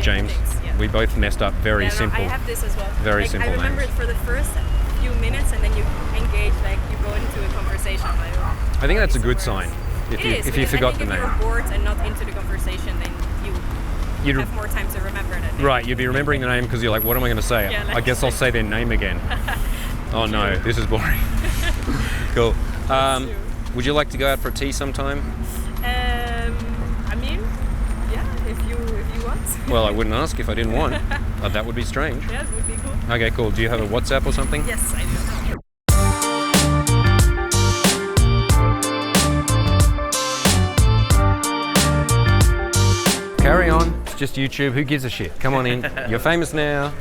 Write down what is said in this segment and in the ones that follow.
James. Things, We both messed up very simple. I have this as well. Very like, simple I remember names. it for the first few minutes, and then you engage, like you go into a conversation. Like, I think that's a good sign. If you forgot the if name. you're bored and not into the conversation, then you'd have more time to remember that name. Right, you'd be remembering the name because you're like, what am I going to say? Yeah, like, I guess I'll say their name again. Oh no, this is boring. Cool. Would you like to go out for tea sometime? I mean, yeah, if you want. Well, I wouldn't ask if I didn't want. That would be strange. Yeah, it would be cool. Okay, cool. Do you have a WhatsApp or something? Yes, I do. Carry on. It's just YouTube. Who gives a shit? Come on in. You're famous now.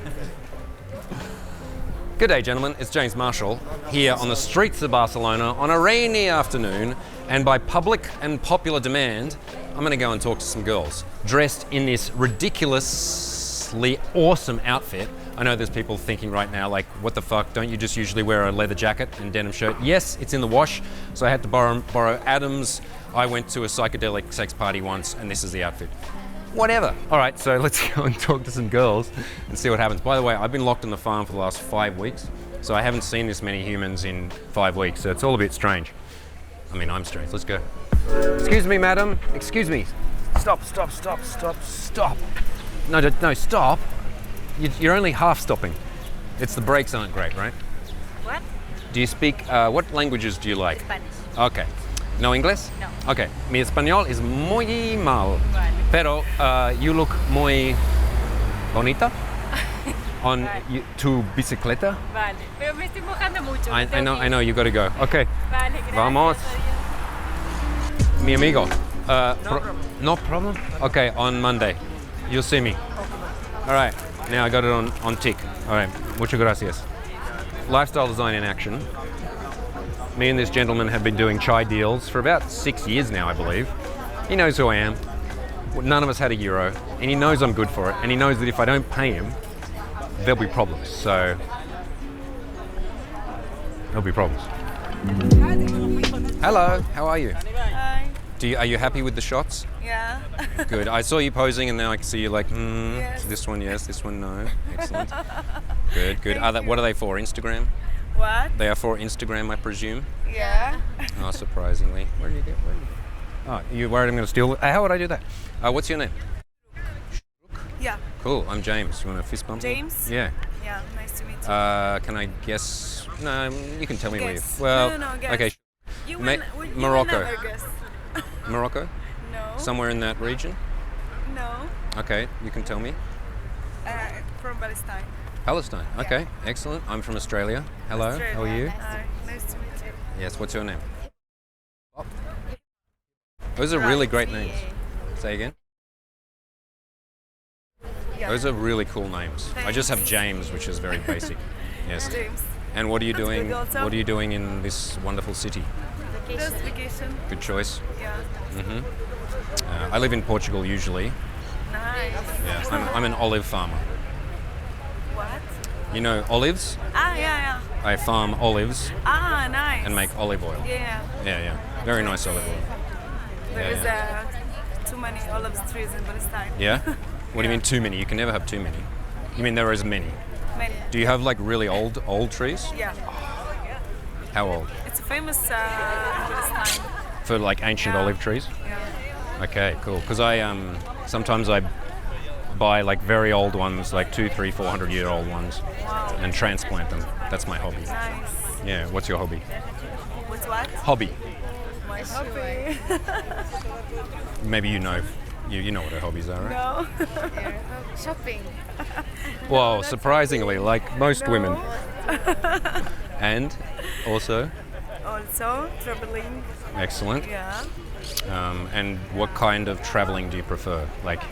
Good day, gentlemen. It's James Marshall here on the streets of Barcelona on a rainy afternoon, and by public and popular demand, I'm going to go and talk to some girls dressed in this ridiculously awesome outfit. I know there's people thinking right now, like, what the fuck? Don't you just usually wear a leather jacket and denim shirt? Yes, it's in the wash, so I had to borrow Adam's. I went to a psychedelic sex party once, and this is the outfit. Whatever. All right, so let's go and talk to some girls and see what happens. By the way, I've been locked on the farm for the last 5 weeks, so I haven't seen this many humans in 5 weeks, so it's all a bit strange. I mean, I'm strange. Let's go. Excuse me, madam. Excuse me. Stop. No, stop. You're only half stopping. It's the brakes aren't great, right? What? Do you speak, what languages do you like? Spanish. Okay. No English? No. Okay. Mi español is muy mal. Vale. Pero you look muy bonita on tu bicicleta. Vale, pero me estoy mojando mucho. I know, you got to go. Okay. Vale, gracias. Vamos. Mi amigo. problem. No problem? Okay, on Monday. You'll see me. All right. Now I got it on tick. All right. Muchas gracias. Lifestyle design in action. Me and this gentleman have been doing chai deals for about 6 years now, I believe. He knows who I am. None of us had €1, and he knows I'm good for it, and he knows that if I don't pay him, there'll be problems. So, there'll be problems. Hello, how are you? Hi. Are you happy with the shots? Yeah. Good. I saw you posing, and now I can see you like, Yes. this one yes, this one no. Excellent. Good. Thank What are they for? Instagram? What? They are for Instagram, I presume. Yeah. Oh, surprisingly. Where did you get? Oh, you worried I'm going to steal? How would I do that? What's your name? Yeah. Cool. I'm James. You want a fist bump? James? Yeah. Yeah. Nice to meet you. Can I guess? No, you can tell me Guess. where you. Well, No, guess. okay. You Ma- will Morocco. never guess. Morocco? No. Somewhere in that region? No. Okay, you can tell me. From Palestine. Palestine. Okay, excellent. I'm from Australia. Hello. Australia. How are you? Nice to meet you. Yes. What's your name? Those are really great names. Say again. Yeah. Those are really cool names. I just have James, which is very basic. Yes. James. And what are you That's doing? good also. What are you doing in this wonderful city? Just vacation. Good choice. Yeah. I live in Portugal usually. Nice. Yeah. I'm an olive farmer. What? You know olives? Yeah. I farm olives Nice. and make olive oil. Yeah. Yeah. Very nice olive oil. There is Yeah. too many olive trees in Palestine. Yeah? What do you mean too many? You can never have too many. You mean there are as many? Many. Do you have like really old trees? Yeah. How old? It's famous in Palestine. For like ancient Yeah. olive trees? Yeah. Okay, cool. Because I sometimes I buy like very old ones, like 200, 300, 400-year-old ones, Wow. and transplant them. That's my hobby. Nice. Yeah. What's your hobby? What's what? Hobby. My hobby. Maybe you know what her hobbies are, right? No. Shopping. Well, surprisingly, like most women. And also, Also traveling. excellent. Yeah. And what kind of traveling do you prefer? Like,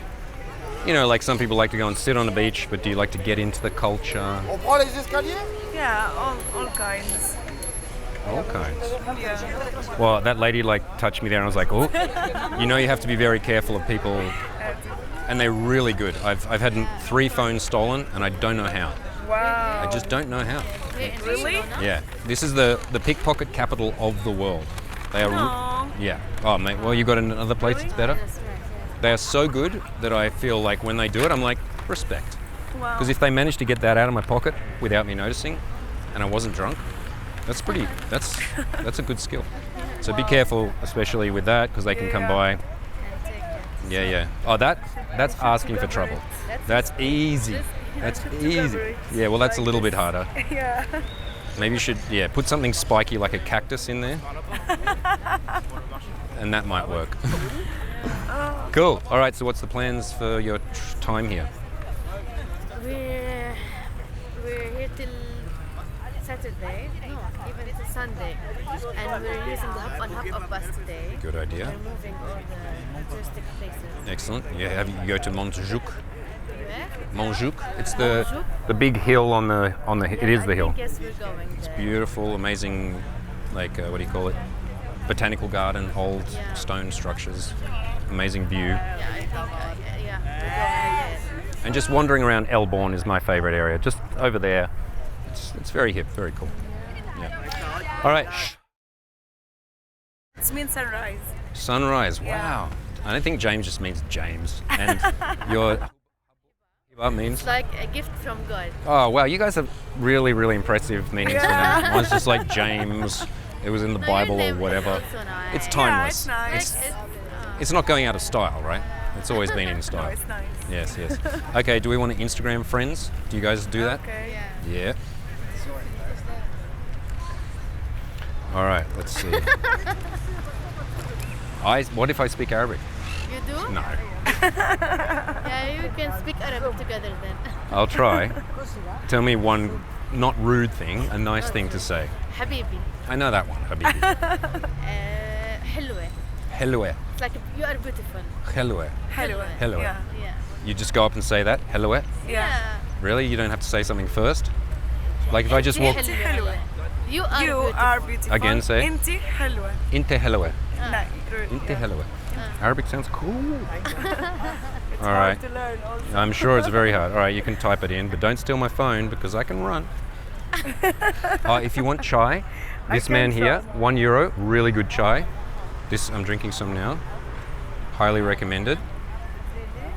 like some people like to go and sit on the beach, but do you like to get into the culture? Yeah. All kinds. All kinds. Yeah. Well, that lady like touched me there, and I was like, oh, you have to be very careful of people, and they're really good. I've had 3 phones stolen, and I don't know how. Wow. I just don't know how. Really? Yeah, this is the pickpocket capital of the world. They are. No. Yeah. Oh, mate. Well, you got another place that's better. They are so good that I feel like when they do it, I'm like, respect. Wow. Because if they manage to get that out of my pocket without me noticing, and I wasn't drunk, that's a good skill. So be careful, especially with that, because they can come by. Yeah. Oh, that's asking for trouble. That's easy. That's easy. Yeah, well, that's a little bit harder. Yeah. Maybe you should, put something spiky like a cactus in there. And that might work. Cool. All right, so what's the plans for your time here? We're here till Saturday, no, even till Sunday, and we're using the hop-on-hop-off bus today. Good idea. We're moving all the touristic places. Excellent. Yeah, you go to Montjuic. Where? Montjuic. It's the Montjuic? big hill on the it is the hill. Yes, we're going there. Beautiful, amazing, like what do you call it? Botanical garden, old stone structures, amazing view. Yeah, I think, we're going there. And just wandering around Melbourne is my favorite area. Just over there, it's very hip, very cool. Yeah. All right. It means sunrise. Sunrise. Wow. I don't think James just means James. And what means? It's like a gift from God. Oh wow, you guys have really, really impressive meanings for that. Mine's just like James. It was in the Bible or whatever. It's timeless. Yeah, it's nice. It's not going out of style, right? It's always been in style. No, it's nice. Yes. Okay, do we want to Instagram friends? Do you guys do that? Okay. Yeah. All right, let's see. What if I speak Arabic? You do? No. Yeah, you can speak Arabic together then. I'll try. Tell me one not rude thing, a nice thing to say. Habibi. I know that one, Habibi. Helwe. Helwe. It's like you are beautiful. Helwe. Hello. Hello. Yeah. Yeah. You just go up and say that? Helwe? Yeah. Really? You don't have to say something first? Like if I just walk... Hello. You are You beautiful. are beautiful. Again, say. Inti helwa. Inte helwe. No, Inte helwe. Arabic sounds cool. It's All hard right. to learn also. I'm sure it's very hard. All right, you can type it in, but don't steal my phone because I can run. If you want chai, this man here, €1, really good chai. This, I'm drinking some now. Highly recommended.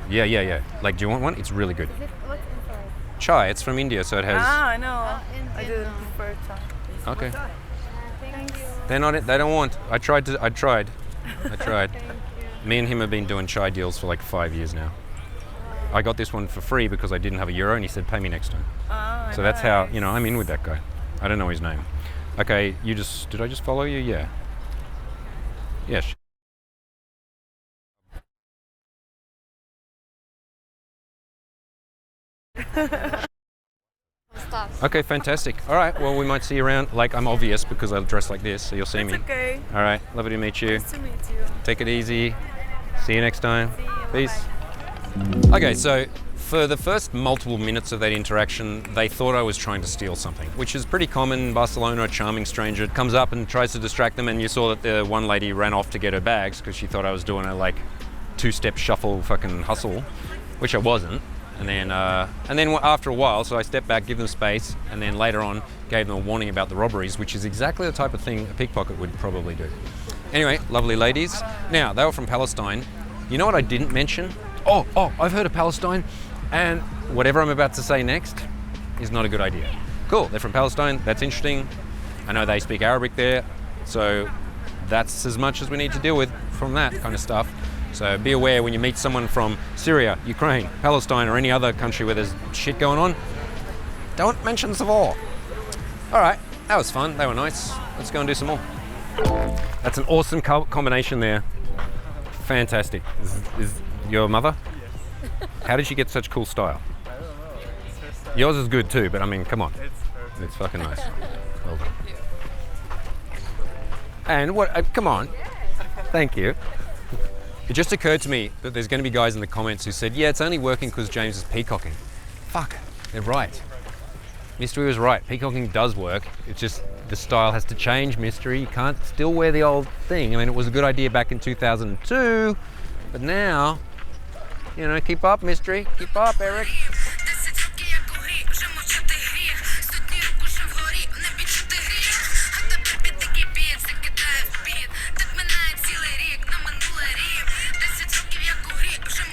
Yeah. Like, do you want one? It's really good. What's inside? Chai, it's from India, so it has... I know. I Indian, didn't no. prefer chai. Okay. Thank you. They don't want. I tried. Me and him have been doing chai deals for like 5 years now. I got this one for free because I didn't have €1 and he said, pay me next time. So that's how, I'm in with that guy. I don't know his name. Okay, did I just follow you? Yeah. Yes. Okay, fantastic. All right, well, we might see you around. Like, I'm obvious because I dress like this, so you'll see me. It's okay. All right, lovely to meet you. Nice to meet you. Take it easy. See you next time. See you. Peace. Okay, so for the first multiple minutes of that interaction, they thought I was trying to steal something, which is pretty common in Barcelona. A charming stranger comes up and tries to distract them, and you saw that the one lady ran off to get her bags because she thought I was doing a like two-step shuffle fucking hustle, which I wasn't. And then after a while, so I stepped back, give them space, and then later on gave them a warning about the robberies, which is exactly the type of thing a pickpocket would probably do. Anyway, lovely ladies. Now, they were from Palestine. You know what I didn't mention? Oh, I've heard of Palestine, and whatever I'm about to say next is not a good idea. Cool, they're from Palestine, that's interesting. I know they speak Arabic there, so that's as much as we need to deal with from that kind of stuff. So be aware when you meet someone from Syria, Ukraine, Palestine, or any other country where there's shit going on, don't mention the war. All right, that was fun, they were nice. Let's go and do some more. That's an awesome combination there. Fantastic. Is your mother? How did she get such cool style? Yours is good too, but I mean, come on. It's fucking nice. Well done. And what, come on. Thank you. It just occurred to me that there's going to be guys in the comments who said, yeah, it's only working because James is peacocking. Fuck, they're right. Mystery was right. Peacocking does work. It's just the style has to change, Mystery. You can't still wear the old thing. I mean, it was a good idea back in 2002, but now, keep up, Mystery. Keep up, Eric.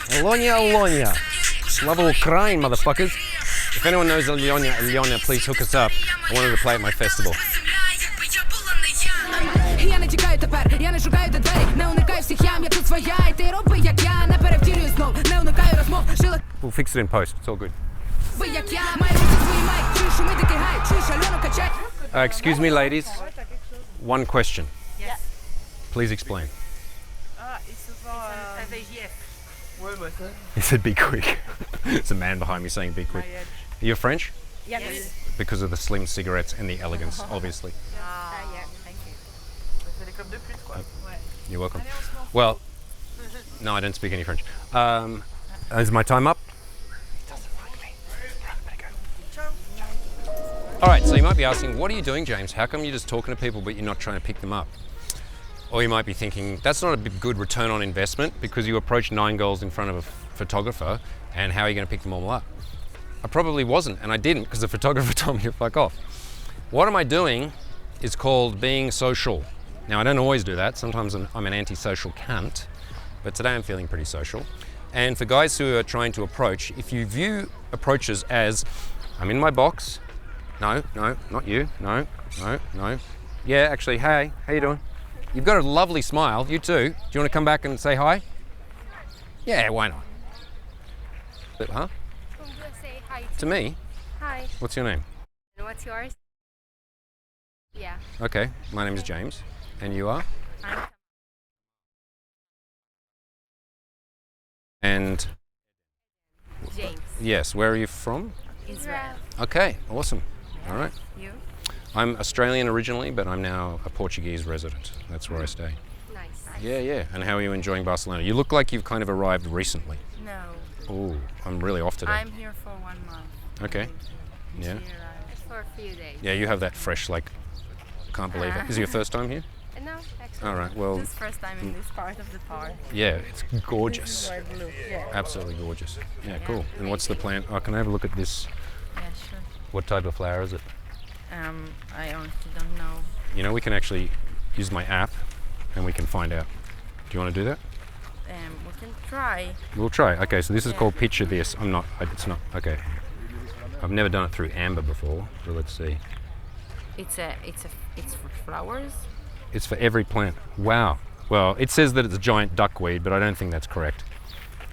Alonia, Alonia. Love Ukraine, motherfuckers. If anyone knows Alonia, Alonia, please hook us up. I wanted to play at my festival. We'll fix it in post, it's all good. Excuse me, ladies. One question. Yes. Please explain. It's souvent He said be quick. There's a man behind me saying be quick. You're French? Yes. Because of the slim cigarettes and the elegance, obviously. Yeah, thank you. You're welcome. Well, no, I don't speak any French. Is my time up? Doesn't like me. All right, so you might be asking, what are you doing, James? How come you're just talking to people but you're not trying to pick them up? Or you might be thinking, that's not a good return on investment because you approached 9 girls in front of a photographer and how are you going to pick them all up? I probably wasn't, and I didn't because the photographer told me to fuck off. What am I doing is called being social. Now, I don't always do that. Sometimes I'm an antisocial cunt, but today I'm feeling pretty social. And for guys who are trying to approach, if you view approaches as, I'm in my box, no, not you, no. Yeah, actually, hey, how you doing? You've got a lovely smile, you too. Do you want to come back and say hi? Yeah, why not? Huh? Say hi To me? Hi. What's your name? And what's yours? Yeah. Okay, my name is James. And you are? I'm And James. yes, where are you from? Israel. Okay, awesome. All right. You? I'm Australian originally, but I'm now a Portuguese resident. That's where I stay. nice. Yeah. And how are you enjoying Barcelona? You look like you've kind of arrived recently. No. Oh, I'm really off today. I'm here for 1 month. Okay. Yeah. For a few days. Yeah, you have that fresh, like, can't believe it. Is it your first time here? No, actually. All right, well, This is first time in this part of the park. yeah, it's gorgeous. This is where blue. Yeah. Absolutely gorgeous. Yeah, cool. And what's the plant? Oh, can I have a look at this? Yeah, sure. What type of flower is it? I honestly don't know. You know, we can actually use my app and we can find out. Do you want to do that? We can try. We'll try. Okay, so this is Yeah. called Picture This. It's not, okay. I've never done it through amber before, so let's see. It's for flowers. It's for every plant. Wow. Well, it says that it's a giant duckweed, but I don't think that's correct.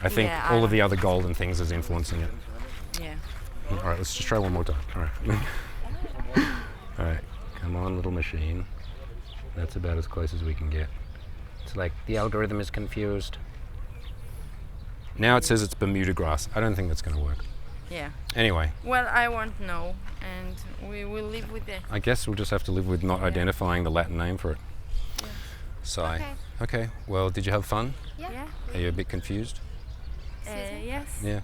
I think Yeah, all of the other golden things is influencing it. Yeah. All right, let's just try one more time. All right. All right, come on, little machine. That's about as close as we can get. It's like the algorithm is confused. Now it says it's Bermuda grass. I don't think that's going to work. Yeah. Anyway, Well, I won't know, and we will live with it. I guess we'll just have to live with not Yeah. identifying the Latin name for it. Psy. Okay. Okay, well, did you have fun? Yeah. Are you a bit confused? Yes. Yeah.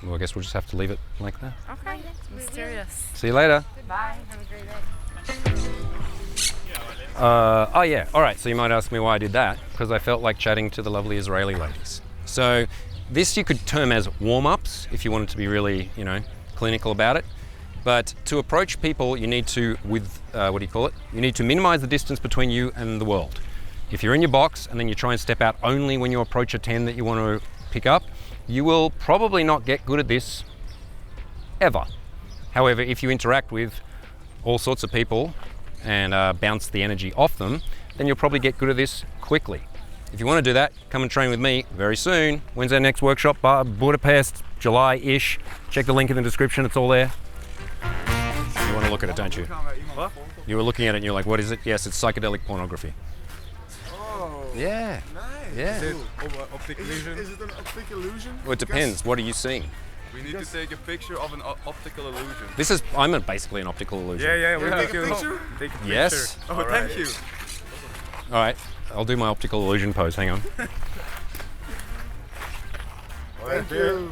Well, I guess we'll just have to leave it like that. Okay. Mysterious. See you later. Bye. Have a great day. Oh yeah, all right, so you might ask me why I did that, because I felt like chatting to the lovely Israeli ladies. So this you could term as warm-ups if you wanted to be really, clinical about it. But to approach people, you need to, you need to minimize the distance between you and the world. If you're in your box and then you try and step out only when you approach a 10 that you want to pick up, you will probably not get good at this ever. However, if you interact with all sorts of people and bounce the energy off them, then you'll probably get good at this quickly. If you want to do that, come and train with me very soon. When's our next workshop? Budapest, July-ish. Check the link in the description, it's all there. You want to look at it, don't you? What? You were looking at it and you're like, what is it? Yes, it's psychedelic pornography. Oh, Yeah. nice. Yeah. Is it optic illusion? Is it an optic illusion? Well, it depends. What are you seeing? We need to take a picture of an optical illusion. I'm basically an optical illusion. Yeah, we Take a picture? Take a picture. Yes. Oh, thank you. All right, I'll do my optical illusion pose. Hang on. Thank you.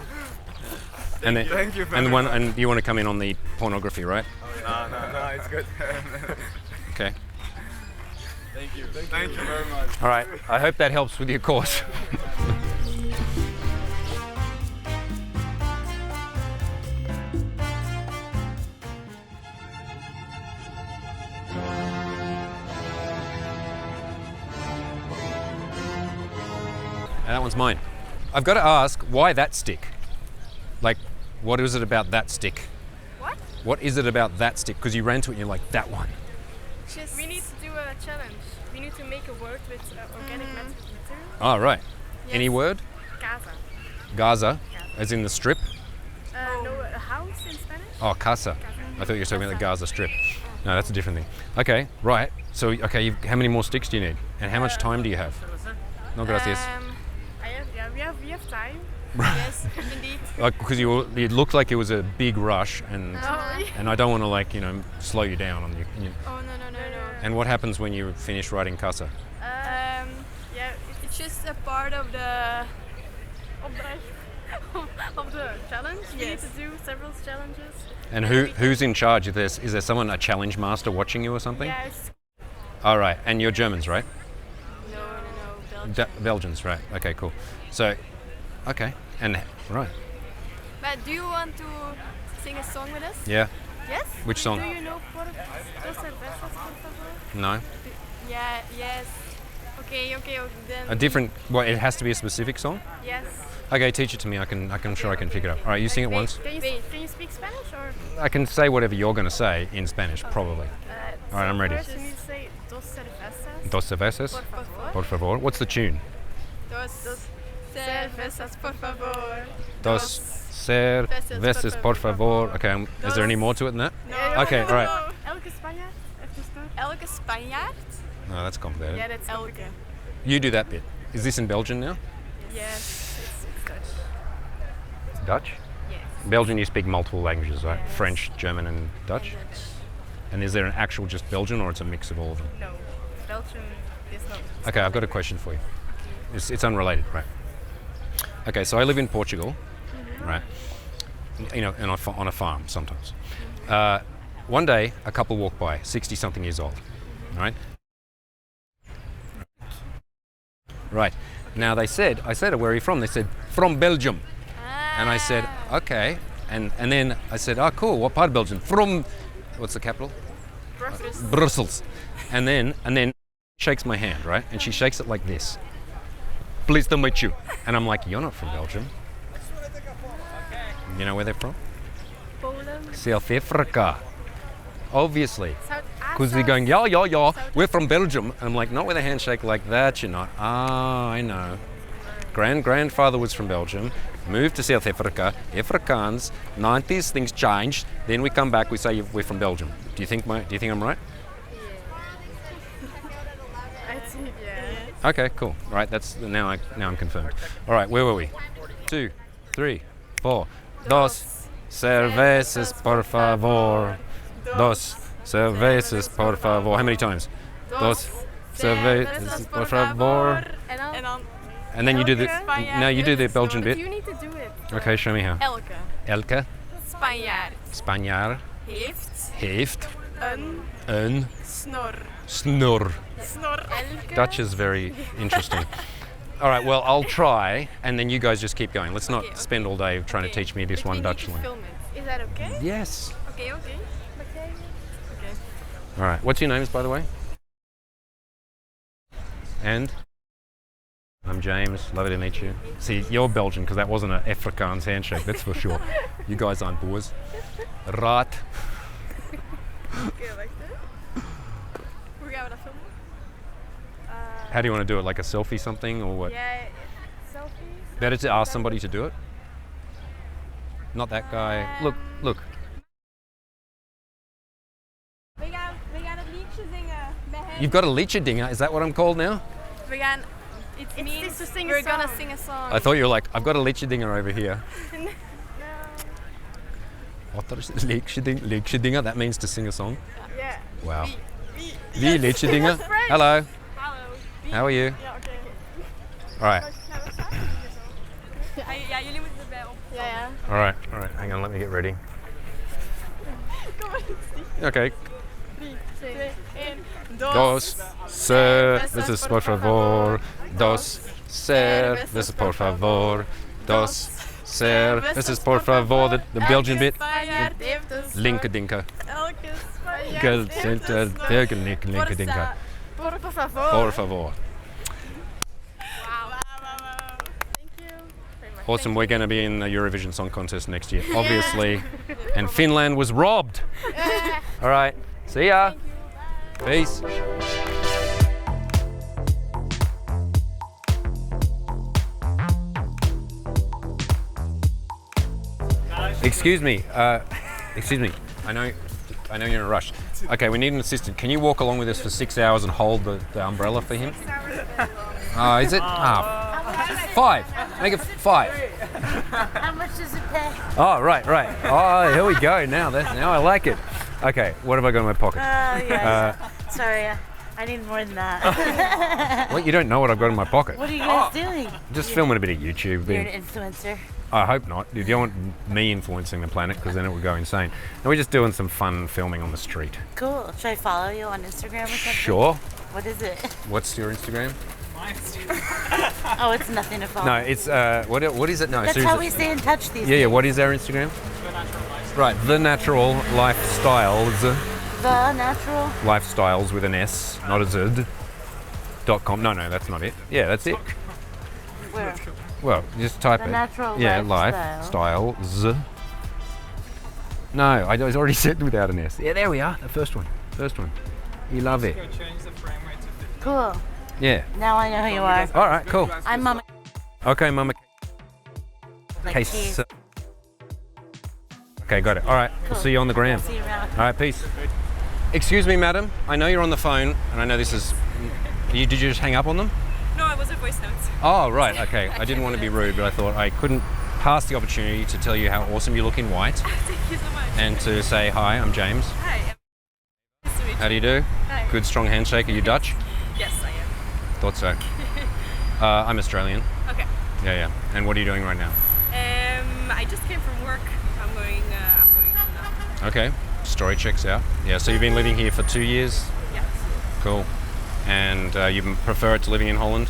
And then, Thank you very and much. and you want to come in on the pornography, right? No, it's good. Okay. Thank you. Thank you very much. All right. I hope that helps with your course. That one's mine. I've got to ask, why that stick? Like, what is it about that stick? What? What is it about that stick? Because you ran to it and you're like, that one. We need to do a challenge. We need to make a word with organic material. Oh, right. Yes. Any word? Casa. Gaza, as in the strip? No, a house in Spanish? Oh, casa. I thought you were talking about the Gaza Strip. No, that's a different thing. Okay, right. So, okay, how many more sticks do you need? And how much time do you have? No, gracias. We have time. Yes, indeed. Because it looked like it was a big rush, and Oh, and I don't want to, like, slow you down on you. Oh, no. And what happens when you finish writing casa? It's just a part of the... of the challenge. We need Yes. to do several challenges. And who's in charge of this? Is there someone, a challenge master, watching you or something? Yeah, it's All right, and you're Germans, right? No, Belgium. Belgians, right? Okay, cool. So, okay, and right, But do you want to sing a song with us? yeah. Yes? Which song? Do you know por dos cervezas, por favor? No, Yeah, yes. Okay, then... a different. Well, it has to be a specific song. Yes. Okay, teach it to me. I'm sure I can pick it up. All right, you sing it once. Can you speak Spanish or? I can say whatever you're going to say in Spanish, probably. All right, I'm ready. First, you need to say dos cervezas. Dos cervezas, Por favor. por favor. What's the tune? Dos cervezas, por favor. Dos cervezas, por favor. Okay, is there any more to it than that? No. Okay, all right. Elke Spanjaard heeft een stem. Elke Spanjaard? No, that's complicated. Yeah, that's Elke. You do that bit. Is this in Belgian now? Yes, it's Dutch. Dutch? Yes. Belgian, you speak multiple languages, right? Yes. French, German, and Dutch. And is there an actual just Belgian, or it's a mix of all of them? No, Belgium is not. Okay, I've got a question for you. It's unrelated, right? Okay, so I live in Portugal, right? And on a farm sometimes. One day, a couple walked by, 60-something years old, right? Right. Now I said, where are you from? They said, from Belgium. And I said, okay. And then I said, oh, cool, what part of Belgium? From, what's the capital? Brussels. Brussels. And then shakes my hand, right? And she shakes it like this. Pleased to meet you. And I'm like, you're not from Belgium. You know where they're from? Poland. South Africa. Obviously. South Because they're going, yeah, we're from Belgium. And I'm like, not with a handshake like that, you're not. Ah, I know. Grandfather was from Belgium, moved to South Africa, Afrikaans, 90s, things changed. Then we come back, we say we're from Belgium. Do you think I'm right? I think, yeah. Okay, cool. Right, now I'm confirmed. All right, where were we? 2, 3, 4. Dos cervezas, por favor. Dos cervezas, por favor. How many times? Dos cervezas, por favor. En dan And then you do the. Now you do the Belgian But bit. you need to do it. Okay, show me how. elke Elke Spanjaard Spanjaard heeft een een snor. snor. Snor. Dutch is very interesting. All right, well, I'll try, and then you guys just keep going. Let's not Okay. spend all day trying to teach me this one Dutch line. line. Is that okay? Yes. Okay. All right. What's your names, by the way? And? I'm James. Lovely to meet you. See, you're Belgian because that wasn't an Afrikaans handshake, that's for sure. You guys aren't boers. Right. Okay, like this. Hoe gaan we dat filmen? How do you want to do it? Like a selfie something or what? Yeah, selfies. Better to ask somebody to do it? Not that guy. Look. We gaan het liedje zingen met hem. You've got a liedje-dinger. Is that what I'm called now? We gaan... It means to sing a we're song. gonna sing a song. I thought you were like, I've got a liedje-dinger over here. No. What is liedje-dinger? That means to sing a song? Yeah. Wow. Wie liedje-dinger? Hello. Hallo. How are you? Ja, oké. All right. Ja, jullie moeten erbij op. Ja. All right. Hang on, let me get ready. Kom maar. Okay. 3, 2, 1. Dos cervezas, por favor. Dos cervezas, por favor. Dos cervezas, por favor. The Belgian bit. Spanjaard heeft een snor. Linkerdinker. Elke Spanjaard heeft een snor. Linkerdinker. Por favor. Por favor. Wauw. Thank you. Awesome. We're going to be in the Eurovision Song Contest next year, obviously. And Finland was robbed. All right. See ya. Peace. Excuse me. Excuse me. I know you're in a rush. Okay, we need an assistant. Can you walk along with us for 6 hours and hold the umbrella for him? Is it? 5. Make it 5. How much does it pay? Oh, right. Oh, here we go. Now I like it. Okay, what have I got in my pocket? Sorry, I need more than that. What? You don't know what I've got in my pocket? What are you guys doing? Just filming a bit of YouTube. You're an influencer. I hope not. You don't want me influencing the planet because then it would go insane. And we're just doing some fun filming on the street. Cool. Should I follow you on Instagram or something? Sure. What is it? What's your Instagram? Oh, it's nothing to follow. No, it's what is it? No, That's seriously. how we stay in touch these days. Yeah. What is our Instagram? Right, The Natural Lifestyles. The Natural? Lifestyles with an S, not a Z. .com. No, that's not it. Yeah, that's it. Where? Well, just type The it. Natural Yeah, Lifestyle. Lifestyles. No, I already said without an S. Yeah, there we are. The first one. You love it. Cool. Yeah. Now I know who you are. All right, cool. I'm Mama. Okay, Mama. Like Case. cheese. Okay, got it. All right, we'll see you on the gram. See you around. All right, peace. Excuse me, madam. I know you're on the phone, and I know this is... Did you just hang up on them? No, it was a voice note. Oh, right, okay. I didn't want to be rude, but I thought I couldn't pass the opportunity to tell you how awesome you look in white. Thank you so much. And to say hi, I'm James. Hi. Nice to meet you. How do you do? Hi. Good, strong handshake. Are you Dutch? Yes, I am. Thought so. I'm Australian. Okay. Yeah. And what are you doing right now? I just came from work. I'm going home now. Okay. Story checks out. Yeah, so you've been living here for 2 years? Yes. Cool. And you prefer it to living in Holland?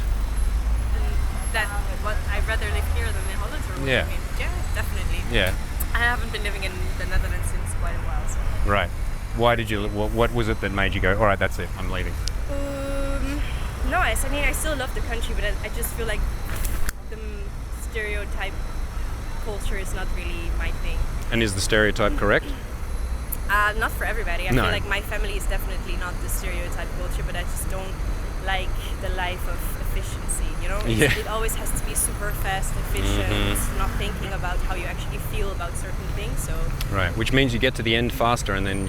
I'd rather live here than in Holland, or what Yeah. do you mean? Yeah, definitely. Yeah. I haven't been living in the Netherlands since quite a while. So. Right. Why did you? What was it that made you go? All right, that's it. I'm leaving. No, I mean I still love the country, but I just feel like the stereotype culture is not really my thing. And is the stereotype correct? Not for everybody. I No. feel like my family is definitely not the stereotype culture, but I just don't like the life of efficiency, you know? Yeah. It always has to be super fast, efficient, not thinking about how you actually feel about certain things, so... Right. Which means you get to the end faster, and then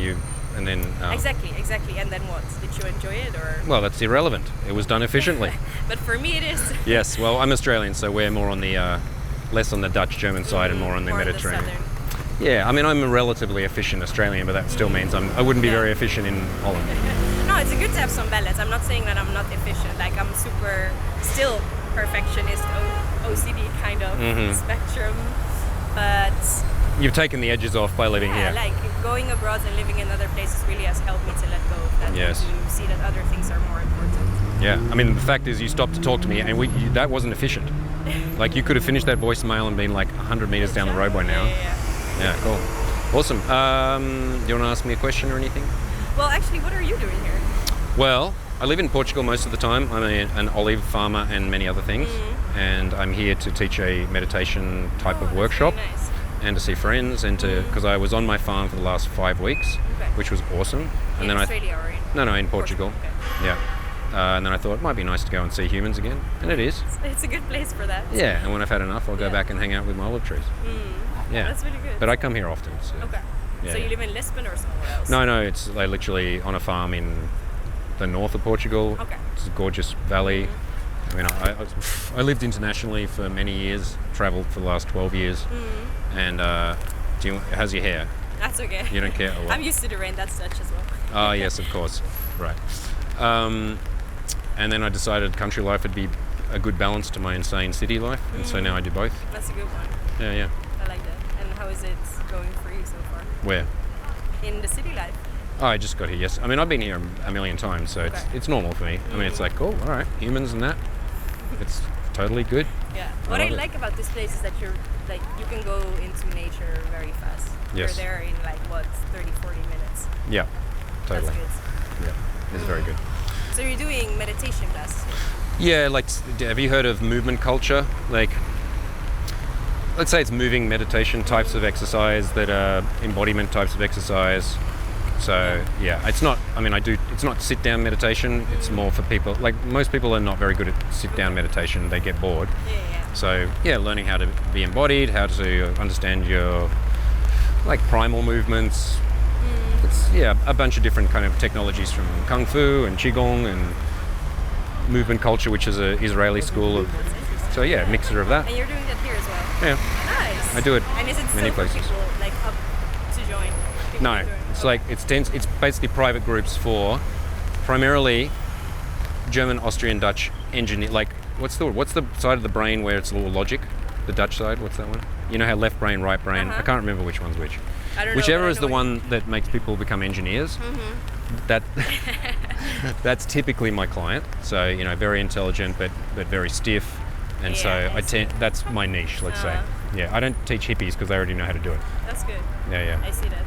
Exactly. And then what? Did you enjoy it, or...? Well, that's irrelevant. It was done efficiently. But for me it is. Yes. Well, I'm Australian, so we're more on the less on the Dutch-German side and more on the More Mediterranean. southern. Yeah. I mean, I'm a relatively efficient Australian, but that still means I wouldn't be Yeah. very efficient in Holland. No, it's good to have some balance. I'm not saying that I'm not efficient. Like, I'm super, still perfectionist, OCD kind of spectrum. But You've taken the edges off by living yeah, here. like going abroad and living in other places really has helped me to let go of that. Yes. And to see that other things are more important. Yeah, I mean, the fact is you stopped to talk to me and that wasn't efficient. Like, you could have finished that voicemail and been like 100 meters down the road by now. Yeah. Yeah, cool. Awesome. Do you want to ask me a question or anything? Well, actually, what are you doing here? Well, I live in Portugal most of the time. I'm an olive farmer and many other things. And I'm here to teach a meditation type of workshop. Very nice. And to see friends and to, because I was on my farm for the last 5 weeks, Okay. which was awesome. And In then Australia or in? No, in Portugal. Okay. Yeah. And then I thought it might be nice to go and see humans again, and it is. It's a good place for that. Yeah, and when I've had enough, I'll go Yeah. back and hang out with my olive trees. Yeah, That's really good. but I come here often. So. Okay. Yeah. So you live in Lisbon or somewhere else? No, it's like literally on a farm in the north of Portugal. Okay. It's a gorgeous valley. I mean, I lived internationally for many years, travelled for the last 12 years. And how's your hair? That's okay. You don't care a lot? I'm used to the rain. That's Dutch as well. Oh, yes, of course. Right. And then I decided country life would be a good balance to my insane city life. And so now I do both. That's a good one. Yeah. I like that. And how is it going for you so far? Where? In the city life? Oh, I just got here, yes. I mean, I've been here a million times, so it's normal for me. I mean, it's like, cool, all right, humans and that. It's totally good. Yeah. What I love it. like about this place is that you can go into nature very fast. Yes. You're there in 30, 40 minutes. Yeah, totally. That's good. Yeah, it's very good. So you're doing meditation classes? Yeah, like, have you heard of movement culture? Like, let's say it's moving meditation types of exercise that are embodiment types of exercise. So yeah, it's not, I mean, it's not sit down meditation. It's more for people, like most people are not very good at sit down meditation. They get bored. Yeah. So yeah, learning how to be embodied, how to understand your like primal movements. It's a bunch of different kind of technologies from Kung Fu and Qigong and movement culture, which is an Israeli school of, so yeah, a mixture of that. And you're doing that here as well? Yeah. Nice. I do it And is it many still for places. people like up to join? People No, to join? it's like it's basically private groups for primarily German, Austrian, Dutch engineer. Like what's the side of the brain where it's a little logic? The Dutch side. What's that one? You know how left brain, right brain. I can't remember which one's which. I don't know, Whichever but I is know the what one that makes people become engineers. That that's typically my client. So you know, very intelligent but very stiff, and so Yeah, I see. that's my niche. Let's say. Yeah, I don't teach hippies because they already know how to do it. That's good. Yeah. I see that.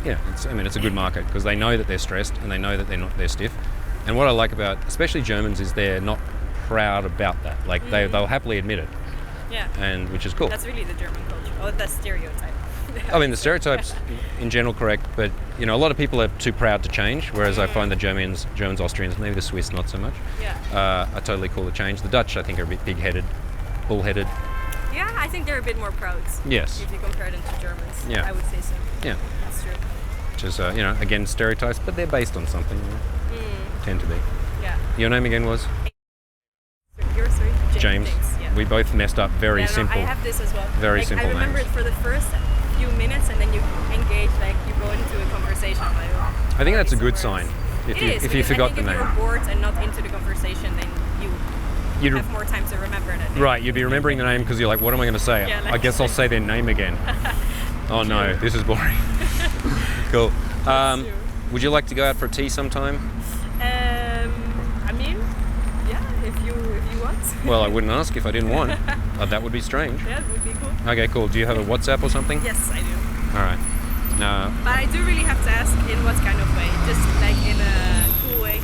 Yeah, it's a good market because they know that they're stressed and they know that they're stiff. And what I like about, especially Germans, is they're not proud about that. Like they'll happily admit it, Yeah. and which is cool. That's really the German culture. Oh, the stereotype. I mean, the stereotypes in general correct, but you know, a lot of people are too proud to change. Whereas I find the Germans, Austrians, maybe the Swiss not so much, Yeah. are totally cool to change. The Dutch, I think, are a bit big-headed, bull-headed. Yeah, I think they're a bit more proud. Yes. If you compare them to Germans. Yeah. I would say so. Yeah, That's true. which is you know, again, stereotypes, but they're based on something. You know, tend to be. Yeah. Your name again was Yours, sorry? James. Yeah. We both messed up. Very Yeah, no, simple. I have this as well. Very like, simple I remember names. it for the first few minutes, and then you engage, like you go into a conversation. Like, I think that's a good somewhere sign. else. If It you is, if you because I forgot think the if name, you're bored and not into the conversation, then you have more time to remember that. right? You'd be remembering the name because you're like, what am I going to say? Yeah, like- I guess I'll say their name again. Oh no, this is boring. Cool. Would you like to go out for a tea sometime? I mean, yeah, if you want. Well, I wouldn't ask if I didn't want. That would be strange. Yeah, it would be cool. Okay, cool. Do you have a WhatsApp or something? Yes, I do. All right. But I do really have to ask in what kind of way? Just like in a cool way?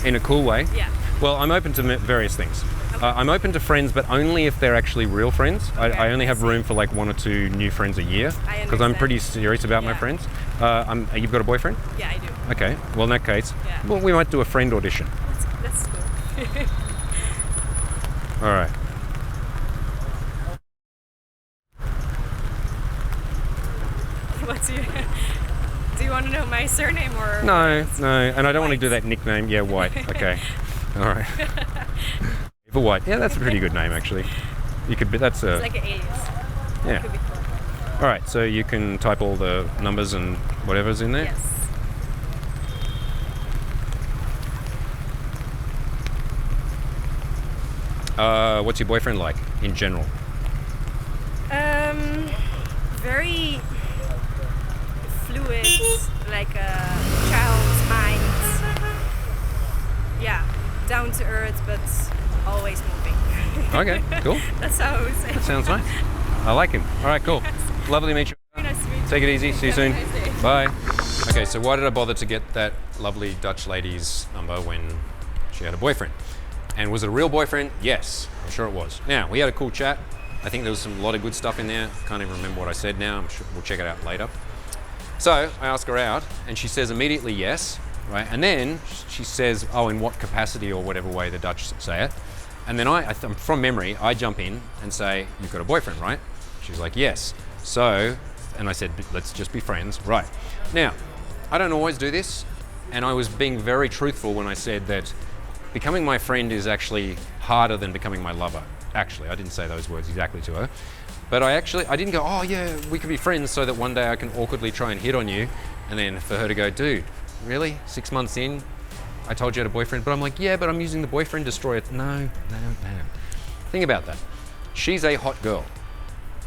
In a cool way? Yeah. Well, I'm open to various things. I'm open to friends, but only if they're actually real friends. I only have room for like 1 or 2 new friends a year I because I'm understand. pretty serious about my Yeah. friends. You've got a boyfriend? Yeah, I do. Okay. Well, in that case, Yeah. well, we might do a friend audition. That's cool. All right. What's your... Do you want to know my surname or... No, and I don't want to White. do that nickname. Yeah, White. Okay. All right. Eva White. Yeah, that's a pretty good name actually. You could be. That's a. It's like an alias. Yeah. Could be cool. All right. So you can type all the numbers and whatever's in there. Yes. What's your boyfriend like in general? Very fluid, like a child's mind. Yeah, down to earth, but always moving. Okay, cool. That's how I would say. That sounds nice. I like him. All right, cool. Lovely to meet you. Very nice to meet you. Take it easy. See you Have a soon. nice day. Bye. Okay, so why did I bother to get that lovely Dutch lady's number when she had a boyfriend? And was it a real boyfriend? Yes, I'm sure it was. Now, we had a cool chat. I think there was a lot of good stuff in there. Can't even remember what I said now. I'm sure we'll check it out later. So I ask her out, and she says immediately yes, right? And then she says, oh, in what capacity or whatever way the Dutch say it. And then from memory, I jump in and say, you've got a boyfriend, right? She's like, yes. So, and I said, let's just be friends. Right. Now, I don't always do this, and I was being very truthful when I said that becoming my friend is actually harder than becoming my lover. Actually, I didn't say those words exactly to her. But I didn't go, oh yeah, we could be friends so that one day I can awkwardly try and hit on you. And then for her to go, dude, really? 6 months in, I told you I had a boyfriend. But I'm like, yeah, but I'm using the boyfriend destroyer. No. Think about that. She's a hot girl.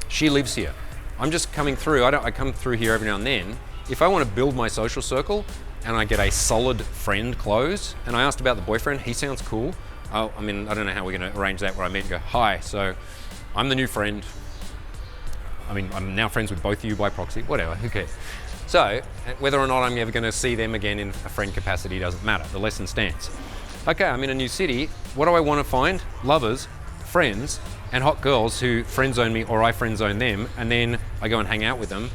She lives here. I'm just coming through. I come through here every now and then. If I want to build my social circle and I get a solid friend closed, and I asked about the boyfriend, he sounds cool. I mean, I don't know how we're going to arrange that where I meet and go, hi, so I'm the new friend. I mean, I'm now friends with both of you by proxy, whatever, who cares? So, whether or not I'm ever going to see them again in a friend capacity doesn't matter. The lesson stands. Okay, I'm in a new city. What do I want to find? Lovers, friends, and hot girls who friend zone me or I friend zone them, and then I go and hang out with them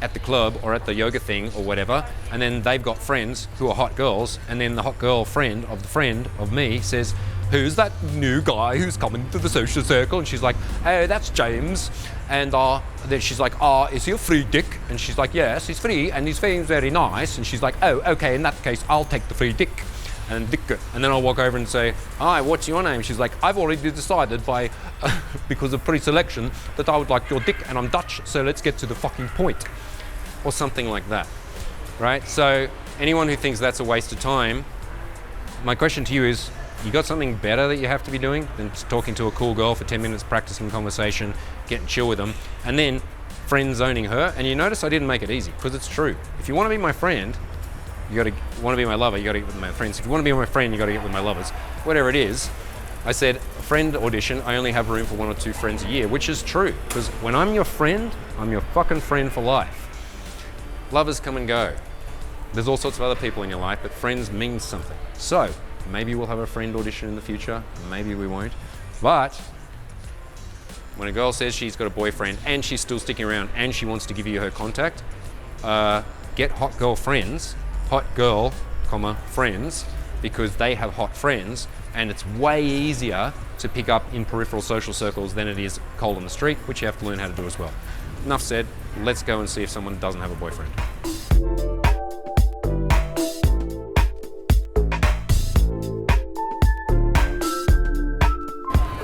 at the club or at the yoga thing or whatever, and then they've got friends who are hot girls, and then the hot girl friend of me says, who's that new guy who's coming to the social circle? And she's like, hey, that's James. And then she's like, is he a free dick? And she's like, yes, he's free and he's very nice. And she's like, oh, okay, in that case, I'll take the free dick. And dick it. And then I'll walk over and say, hi, what's your name? She's like, I've already decided because of pre-selection that I would like your dick, and I'm Dutch, so let's get to the fucking point. Or something like that, right? So anyone who thinks that's a waste of time, my question to you is, you got something better that you have to be doing than just talking to a cool girl for 10 minutes, practicing conversation, getting chill with them, and then friend zoning her? And you notice I didn't make it easy, because it's true. If you want to be my friend, you want to be my lover, you got to get with my friends. If you want to be my friend, you got to get with my lovers. Whatever it is, I said, friend audition, I only have room for 1 or 2 friends a year, which is true, because when I'm your friend, I'm your fucking friend for life. Lovers come and go. There's all sorts of other people in your life, but friends mean something. So, maybe we'll have a friend audition in the future, maybe we won't. But when a girl says she's got a boyfriend and she's still sticking around and she wants to give you her contact, get hot girl friends, hot girl, friends, because they have hot friends, and it's way easier to pick up in peripheral social circles than it is cold on the street, which you have to learn how to do as well. Enough said, let's go and see if someone doesn't have a boyfriend.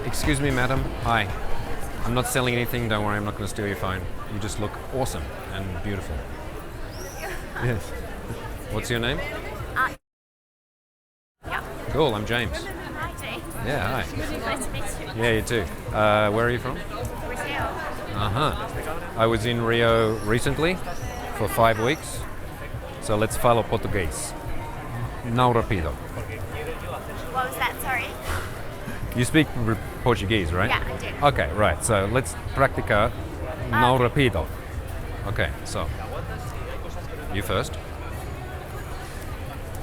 Excuse me, madam. Hi. I'm not selling anything, don't worry, I'm not going to steal your phone. You just look awesome and beautiful. Yes. What's your name? Yeah. Cool, I'm James. Hi, James. Yeah, hi. Nice to meet you. Yeah, you too. Where are you from? Brazil. I was in Rio recently for 5 weeks, so let's follow Portuguese. Não rapido. What was that? Sorry. You speak Portuguese, right? Yeah, I do. Okay, right. So let's practicar não rapido. Okay, so you first.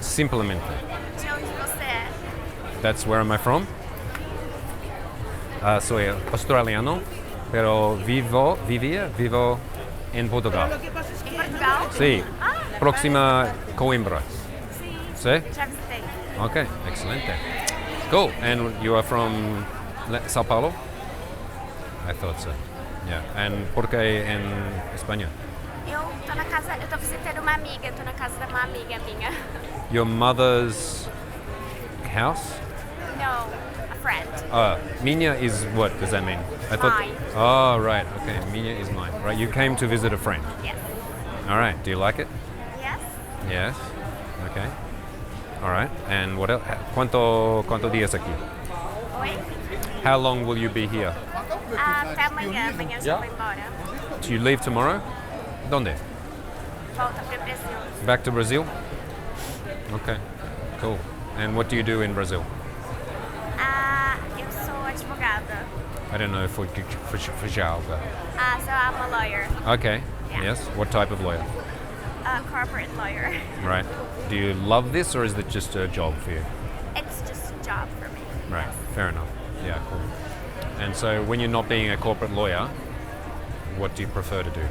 Simplesmente. De onde você é? That's where am I from? Soy australiano, pero vivo en Portugal. Em Portugal? Sí, próxima Coimbra. Sim. Sí? Já visitei. Okay, excelente. Cool. And you are from Sao Paulo? I thought so. Yeah. And por qué en España? Eu tô visitando uma amiga, tô na casa de uma amiga minha. Your mother's house? No, a friend. Minha is what does that mean? I Mine. Oh, right. Okay, Minha is mine. Right, you came to visit a friend. Yes. All right. Do you like it? Yes. Yes. Okay. All right. And what else? Quanto dias aqui? Oi? How long will you be here? Até amanhã. Amanhã eu já vou embora. Do you leave tomorrow? Donde? Volta para o Brasil. Back to Brazil? Okay. Cool. And what do you do in Brazil? Eu sou advogada. I don't know for Jalga. So I'm a lawyer. Okay. Yeah. Yes. What type of lawyer? A corporate lawyer. Right. Do you love this, or is it just a job for you? It's just a job for me. Right. Fair enough. Yeah. Cool. And so, when you're not being a corporate lawyer, what do you prefer to do?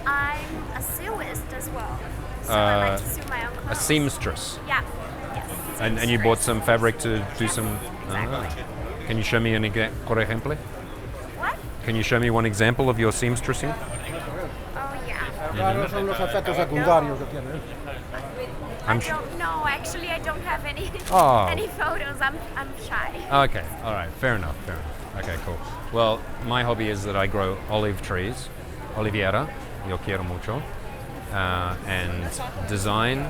I'm a sewist as well. So I like to sew my own A clothes. seamstress. Yeah. Yes. And you bought some fabric to do some. Exactly. Can you show me por ejemplo? What? Can you show me one example of your seamstressing? Oh yeah. ¿Cuáles son los efectos secundarios que tiene? I don't know. Actually, I don't have any Oh. any photos. I'm shy. Okay, all right, fair enough. Okay, cool. Well, my hobby is that I grow olive trees, oliveira, yo quiero mucho, and design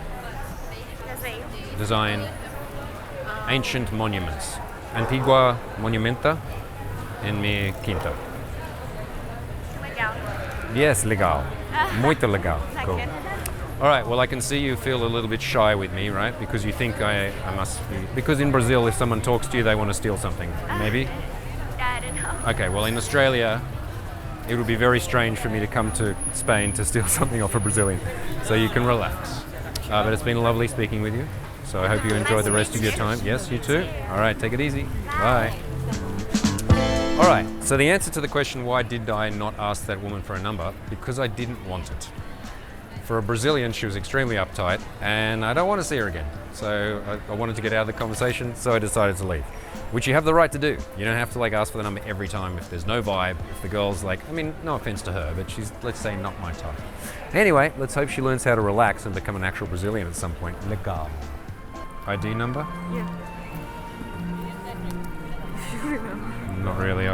ancient monuments, antigua monumenta en mi quinta. Legal. Yes, legal, muito legal. Cool. Okay. All right, well, I can see you feel a little bit shy with me, right? Because you think I must be... Because in Brazil, if someone talks to you, they want to steal something, maybe? I don't know. Okay, well, in Australia, it would be very strange for me to come to Spain to steal something off a Brazilian. So you can relax. But it's been lovely speaking with you. So I hope you enjoy the rest of your time. Yes, you too? All right, take it easy. Bye. All right, so the answer to the question, why did I not ask that woman for a number? Because I didn't want it. For a Brazilian, she was extremely uptight, and I don't want to see her again. So I wanted to get out of the conversation, so I decided to leave. Which you have the right to do. You don't have to like ask for the number every time if there's no vibe, if the girl's like, I mean, no offense to her, but she's, let's say, not my type. Anyway, let's hope she learns how to relax and become an actual Brazilian at some point. Legal. ID number? Yeah. Not really.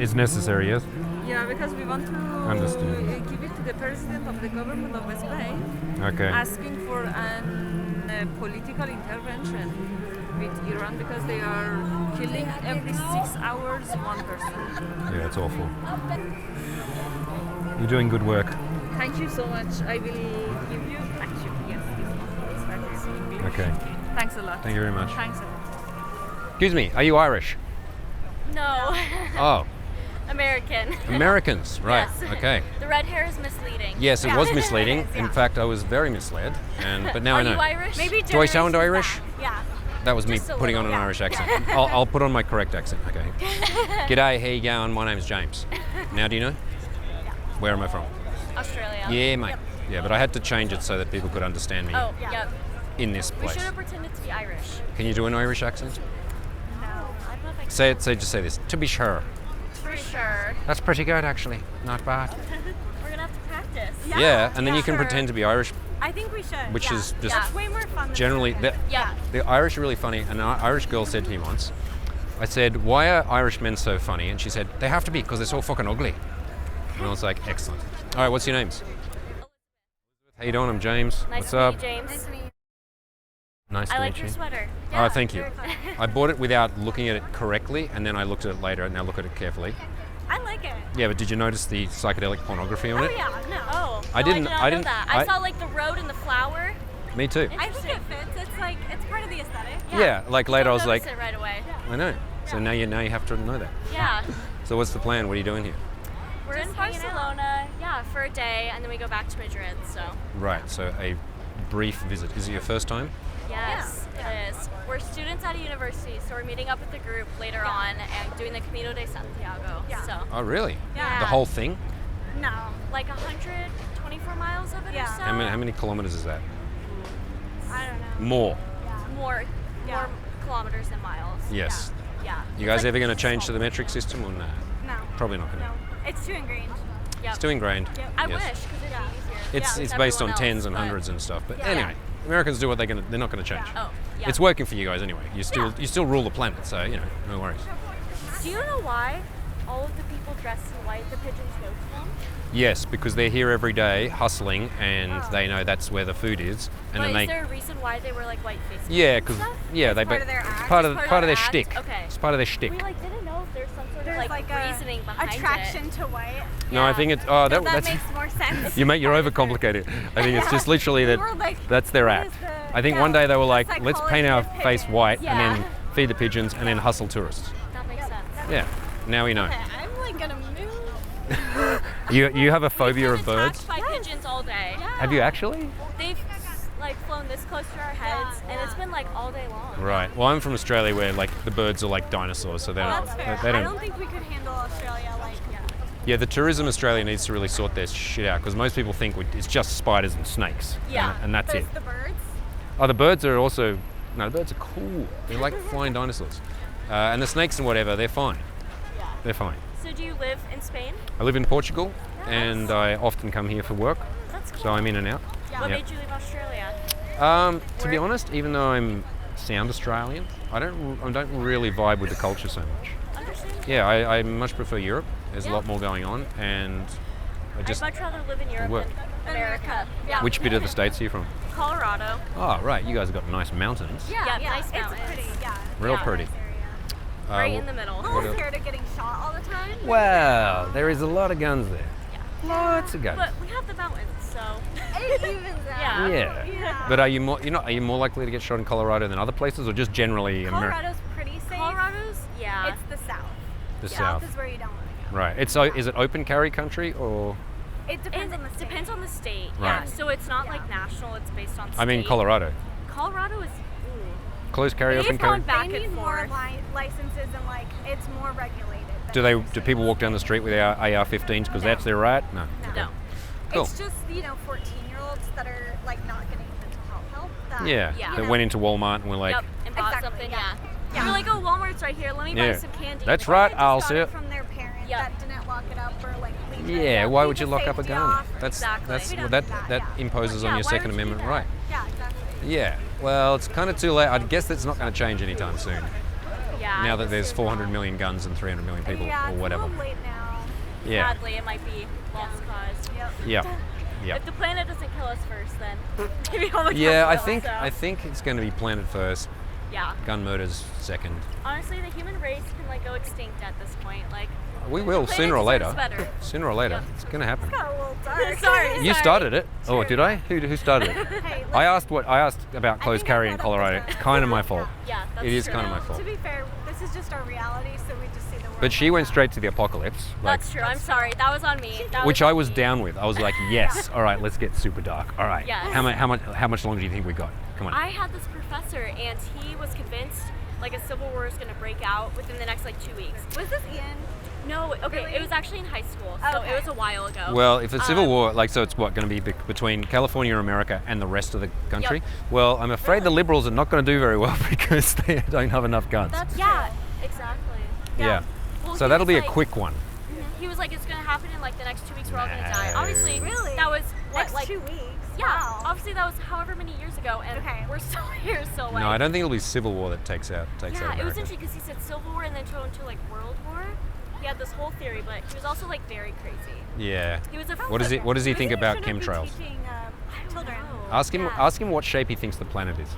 It's necessary, yes? Yeah, because we want to Understood. give it to the president of the government of Spain, Okay. asking for a political intervention with Iran because they are killing every 6 hours one person. Yeah, it's awful. You're doing good work. Thank you so much. I will give you, actually, yes, this one. Okay. Thanks a lot. Thank you very much. Thanks a lot. Excuse me, are you Irish? No. Oh, American. Americans, right? Yes. Okay. The red hair is misleading. Yes, it was misleading. In fact, I was very misled, but now Are I know. you Irish? Maybe Do I sound generations Irish? back. Yeah. That was me Just a putting on little, an Irish accent. I'll put on my correct accent. Okay. G'day, how you going? My name's James. Now, do you know? Yeah. Where am I from? Australia. Yeah, mate. Yeah, but I had to change it so that people could understand me Oh, yep. in this We place. should have pretended to be Irish. Can you do an Irish accent? No. I don't know if I can. Say it. Just say this. To be sure. For sure. That's pretty good, actually. Not bad. We're gonna have to practice. Yeah, and then you can sure. pretend to be Irish, I think we should. which is just Yeah. It's way more fun than generally. spoken. The Irish are really funny. An Irish girl said to me once, I said, "Why are Irish men so funny?" And she said, "They have to be because they're so fucking ugly." And I was like, "Excellent." All right, what's your names? How you doing? I'm James. Nice What's to up? meet you, James. Nice to meet you. Nice to I meet like you. your sweater. Oh, thank you. Very fun. I bought it without looking at it correctly, and then I looked at it later, and now look at it carefully. I like it. Yeah, but did you notice the psychedelic pornography on Oh it? yeah, no. Oh. I no, didn't- I did not I know didn't- that. I- I saw like the road and the flower. Me too. I think it fits. It's like it's part of the aesthetic. Yeah, like later I was like, Notice it right away. I know. So now you have to know that. Yeah. So what's the plan? What are you doing here? We're in hanging out. Barcelona, yeah, for a day, and then we go back to Madrid. So Right. So a brief visit. Is it your first time? yes, it is. We're students at a university, so we're meeting up with the group later on and doing the Camino de Santiago. Yeah. So Oh, really? Yeah. The whole thing? No. like 124 miles of it Yeah. or so. How many kilometers is that? I don't know. More. More Yeah. kilometers than miles. Yes. Yeah. You guys ever going to change to the metric system or no? No. Probably not going to. No. It's too ingrained. Yep. It's too ingrained. Yep. I Yes. wish, because it'd be easier. It's Yeah, it's with based on everyone tens else, and but- hundreds and stuff. But Yeah. anyway, Americans do what they're not going to change. Oh, yeah. It's working for you guys anyway. You still rule the planet, so no worries. Do you know why all of the people dressed in white, the pigeons go to them? Yes, because they're here every day hustling, and they know that's where the food is, and But then is they. there a reason why they were like white faces? Yeah, because they. part of their it's act. part of It's part part of their of their shtick. act? Okay. It's part of their shtick. We like didn't know if there's some sort There's of like a reasoning behind attraction it. to white. No, I think it's oh that that's makes more sense. you're overcomplicated. I think it's just literally that We were like, that's their what act. is the- I think yeah, one day they were the like, let's paint our psychology of face pigeons. white Yeah. and then feed the pigeons and then hustle tourists. That makes sense. Yeah, now we know. Okay, I'm like gonna move. You have a phobia We've of been birds? attacked by pigeons all day. Have you actually? They've like flown this close to our heads, and it's been like all day long. Right. Well, I'm from Australia, where like the birds are like dinosaurs, so they don't. That's fair. They I don't. don't think we could handle Australia like. Yeah, the tourism Australia needs to really sort their shit out because most people think it's just spiders and snakes. Yeah. And that's it. There's the birds. Oh, the birds are also. No, the birds are cool. They're like flying dinosaurs. And the snakes and whatever, they're fine. Yeah. They're fine. So do you live in Spain? I live in Portugal, and I often come here for work, That's cool. so I'm in and out. What Yeah. made you leave Australia? To be honest, even though I'm sound Australian, I don't really vibe with the culture so much. Understand? Yeah, I much prefer Europe. There's a Yeah. lot more going on, and I just. I'd much rather live in Europe work. than America. Yeah. Which bit of the states are you from? Colorado. Oh, right. You guys have got nice mountains. Yeah, nice it's mountains. pretty. Yeah. Real Yeah. pretty. Right wh- in the middle. I'm a little scared of getting shot all the time. Wow, there is a lot of guns there. Lots of guns. But we have the mountains, so It evens out. yeah. Yeah. But are you more likely to get shot in Colorado than other places, or just generally America? Colorado's pretty safe. Colorado's, yeah. It's the south. The South South. is where you don't want to go. Right. Is it open carry country or? It depends It on the state. depends on the state. Yeah. Right. So it's not like national, it's based on state. I mean Colorado. Colorado is Closed carry, They've open carry. gone back They and need more forth. licenses and like it's more regulated. Do people walk down the street with AR-15s because that's their right? No. No. Cool. It's just, 14-year-olds that are like not getting mental health help. That, Yeah. That went into Walmart and were like, Yep, and bought Exactly, something, yeah. yeah. We're like, oh, Walmart's right here. Let me buy Yeah. some candy. That's Or right, they just I'll got see it it. from their parent Yep. that didn't lock it up or like leave it. Yeah, why Leave would you the lock up a safety gun? off. Exactly. That's We well, don't that do that, yeah. imposes on Yeah, your why Second would you do Amendment that? right. Yeah, exactly. Yeah. Well, it's kind of too late. I guess that's not going to change anytime soon. Yeah. Now that there's 400 million guns and 300 million people Yeah, or it's whatever. a little late now. Yeah. Sadly, it might be lost cause. Yep. Yeah. Yeah. If the planet doesn't kill us first, then maybe all the Yeah, guns I will, think so. I think it's going to be planet first, Yeah. gun murders second. Honestly, the human race can like go extinct at this point. Like, We will the sooner or planet later. deserves better. Sooner or later, Yeah. it's going to happen. Got a little dark. Sorry. You started it. Oh, did I? Who started it? Hey, I asked about closed think I carry in brought up Colorado. the It's gun. kind of my fault. Yeah, that's It is true. kind of my fault. To be fair, this is just our reality, so we just see the world. But she like went that. straight to the apocalypse, like, That's true. I'm sorry. That was on me. That which I was on me. down with. I was like, yes, all right, let's get super dark. All right, Yes. how much longer do you think we got? Come on. I had this professor, and he was convinced like a civil war is going to break out within the next like 2 weeks. Was this Ian? No, okay, Really? it was actually in high school, so Okay. it was a while ago. Well, if it's civil war, like, so it's what going to be between California or America and the rest of the country? Yep. Well, I'm afraid the liberals are not going to do very well because they don't have enough guns. That's Yeah. exactly. yeah. Well, So he that'll was be a like- quick one. He was like, it's going to happen in like the next 2 weeks. We're all going to die. No. Obviously, Really? that was what Next like 2 weeks. yeah. Wow. Obviously, that was however many years ago, and Okay. we're still here. So like, No, I don't think it'll be civil war that takes out Yeah, America. it was interesting because he said Civil War and then turned into like World War. He had this whole theory, but he was also like very crazy. Yeah. He was a What does he Maybe think we about shouldn't be chemtrails? teaching, children. Ask him Yeah. what shape he thinks the planet is.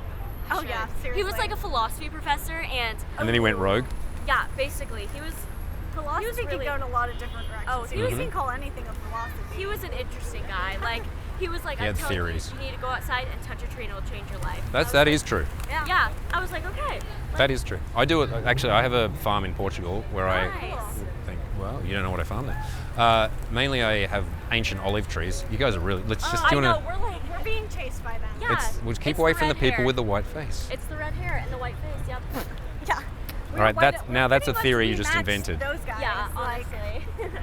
Oh yeah, seriously. He was like a philosophy professor, and And then he went rogue. yeah, basically he was philosophy he was can really- go in a lot of different directions. Oh, so he you was- can call anything a philosophy. he was an interesting guy. Like he was like, He I'm had telling theories. you need to go outside and touch a tree and it'll change your life. That is true. Yeah. Yeah, I was like, okay. That is true. I do it. Actually, I have a farm in Portugal where I Nice. think, well, you don't know what I farm there. Mainly, I have ancient olive trees. You guys are really. Let's just. I Do you know want We're being chased by them. Yeah. We'll keep it's away the from the red people hair. with the white face. It's the red hair and the white face. Yep. Yeah. All right, that's a theory you just invented. Those guys. Yeah, like, honestly.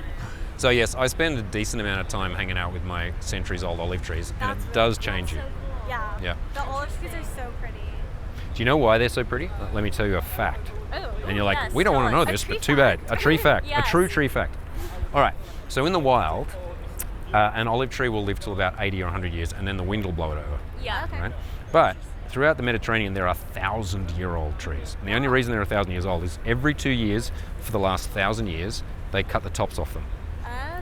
So yes, I spend a decent amount of time hanging out with my centuries-old olive trees, and That's it really does cool. change you. So cool. yeah. Yeah. The olive trees are so pretty. Do you know why they're so pretty? Let me tell you a fact. Oh, And you're like, yes, we don't want to tell know us. this, but too bad. A tree fact. Yes. A true tree fact. All right. So in the wild, an olive tree will live till about 80 or 100 years, and then the wind will blow it over. Yeah. Okay. Right? But throughout the Mediterranean, there are 1,000-year-old trees. And the only reason they're 1,000 years old is every 2 years, for the last 1,000 years, they cut the tops off them.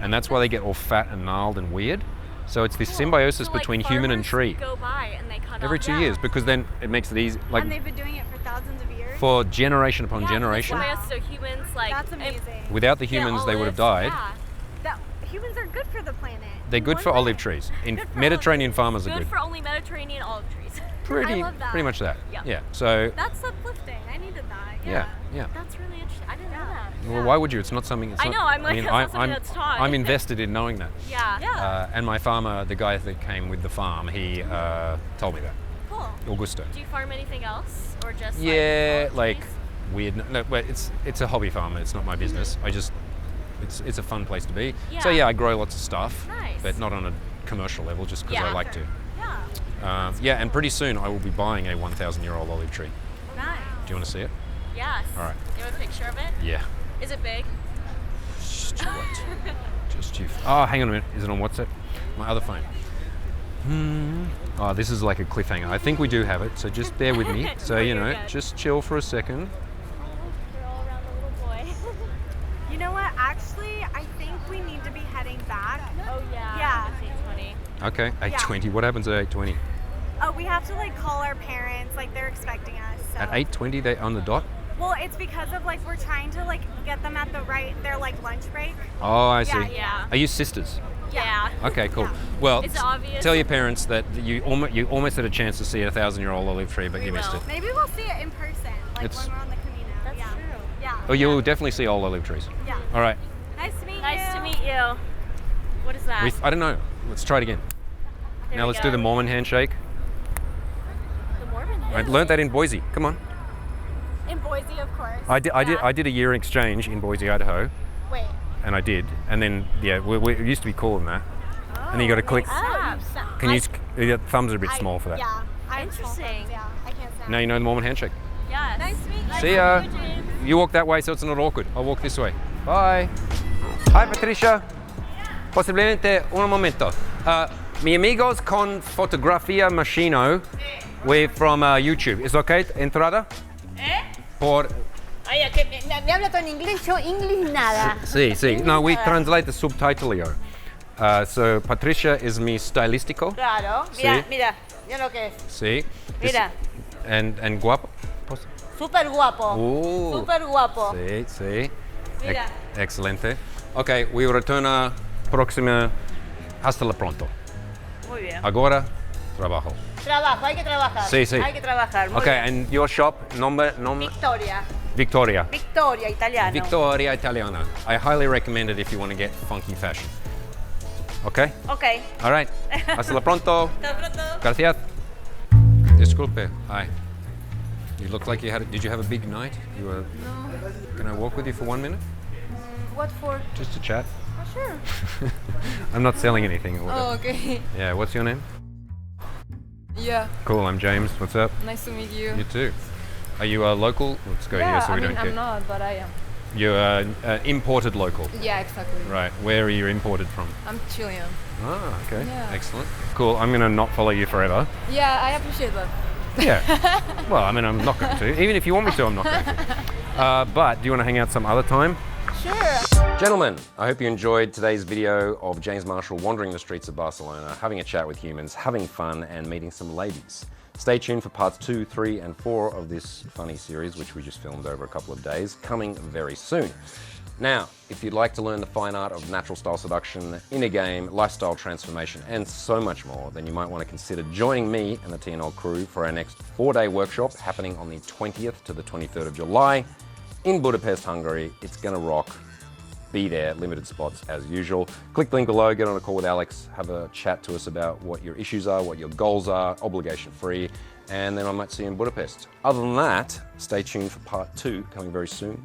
And that's why they get all fat and gnarled and weird. So it's this symbiosis So, like, between human and farmers tree Go by and they cut every off. 2 years, because then it makes it easy. Like And they've been doing it for thousands of years. for generation upon Yeah, generation. that's why us, so humans like That's and- amazing. Without the yeah, humans, they would have olives, died. Yeah. That humans are good for the planet. They're good In for one olive way. trees. In Good for Mediterranean olive farmers are Good good. for only Mediterranean olive trees. Pretty, I love that. pretty much that. Yeah. Yeah. So That's uplifting. I needed that. yeah, yeah. That's really interesting. I didn't know that. Well, why would you? It's not something. It's I not, know, I'm like, mean, that's not something that's taught. I'm invested in knowing that. Yeah. Yeah. And my farmer, the guy that came with the farm, he Oh. told me that. Cool. Augusto. Do you farm anything else, or just Yeah, olive like trees? weird. No, but it's a hobby farm. It's not my business. I just it's a fun place to be. So Yeah. yeah, I grow lots of stuff, Nice. but not on a commercial level, just because I Yeah. like to. Yeah. Yeah, and pretty soon I will be buying a 1,000-year-old olive tree. Nice. Do you want to see it? Yes. All right. You have a picture of it? Yeah. Is it big? Just you wait. Just you. Oh, hang on a minute. Is it on WhatsApp? My other phone. Oh, this is like a cliffhanger. I think we do have it, so just bear with me. So, you know, You're good. just chill for a second. They're all around the little boy. You know what? Actually, I think we need to be heading back. Oh yeah. Yeah. It's 8:20. Okay, 8:20. What happens at 8:20? Oh, we have to like call our parents. Like they're expecting us. So. At 8:20, they on the dot? Well, it's because of like we're trying to like get them at the right their like lunch break. Oh, I see. Yeah. Are you sisters? Yeah. Okay, cool. Yeah. Well, It's obvious. tell your parents that you almost had a chance to see a 1,000-year-old olive tree, but We you missed will. it. Maybe we'll see it in person, like It's- when we're on the Camino. That's yeah. true. Yeah. Oh, you will definitely see old olive trees. Yeah. All right. Nice to meet you. Nice to meet you. What is that? I don't know. Let's try it again. There Now we let's do go. the Mormon handshake. The Mormon. I learned that in Boise. Come on. In Boise, of course. I did a year exchange in Boise, Idaho, Wait. and I did, and then yeah, it used to be cooler than that. And then you got to click. Can you? Your thumbs are a bit small for that. Yeah. I'm Interesting. Yeah, I can't say. Now you know the Mormon handshake. Yes. Nice to meet you. See ya. You walk that way so it's not awkward. I'll walk this way. Bye. Hi Patricia. Posiblemente un momento. Mi amigos con fotografía machino. We're from YouTube. Is okay? Entrada? Por. Ay, que me habla todo en inglés, yo inglés nada. Sí. No, we translate the subtitlio. So Patricia is mi stylistico. Claro. Mira lo que es. Sí. Mira. And guapo. Súper guapo. Súper guapo. Sí. Mira. Excelente. Okay, we retorna próxima. Hasta la pronto. Muy bien. Agora, trabajo. Trabajo, hay que trabajar. Sí. Hay que trabajar. Muy Okay, bien. and your shop, nombre? Victoria. Victoria. Victoria, italiano. Victoria Italiana. I highly recommend it if you want to get funky fashion. Okay? Okay. All right. Hasta la pronto. Hasta pronto. Gracias. Disculpe. Hi. You look like you had. Did you have a big night? You were. No. Can I walk with you for 1 minute? What for? Just to chat. Oh, sure. I'm not selling anything. Oh, okay. Yeah. What's your name? Yeah. Cool. I'm James. What's up? Nice to meet you. You too. Are you local? Let's go here so we don't get. I'm not, but I am. You're imported local. Yeah, exactly. Right. Where are you imported from? I'm Chilean. Ah, okay. Yeah. Excellent. Cool. I'm gonna not follow you forever. Yeah, I appreciate that. Yeah. Well, I mean, I'm not going to. Even if you want me to, I'm not going to. But do you want to hang out some other time? Sure. Gentlemen, I hope you enjoyed today's video of James Marshall wandering the streets of Barcelona, having a chat with humans, having fun, and meeting some ladies. Stay tuned for parts 2, 3, and 4 of this funny series, which we just filmed over a couple of days, coming very soon. Now, if you'd like to learn the fine art of natural style seduction, inner game, lifestyle transformation, and so much more, then you might want to consider joining me and the TNL crew for our next 4-day workshop happening on the 20th to the 23rd of July in Budapest, Hungary. It's gonna rock. Be there, limited spots as usual. Click the link below, get on a call with Alex, have a chat to us about what your issues are, what your goals are, obligation free, and then I might see you in Budapest. Other than that, stay tuned for part 2 coming very soon.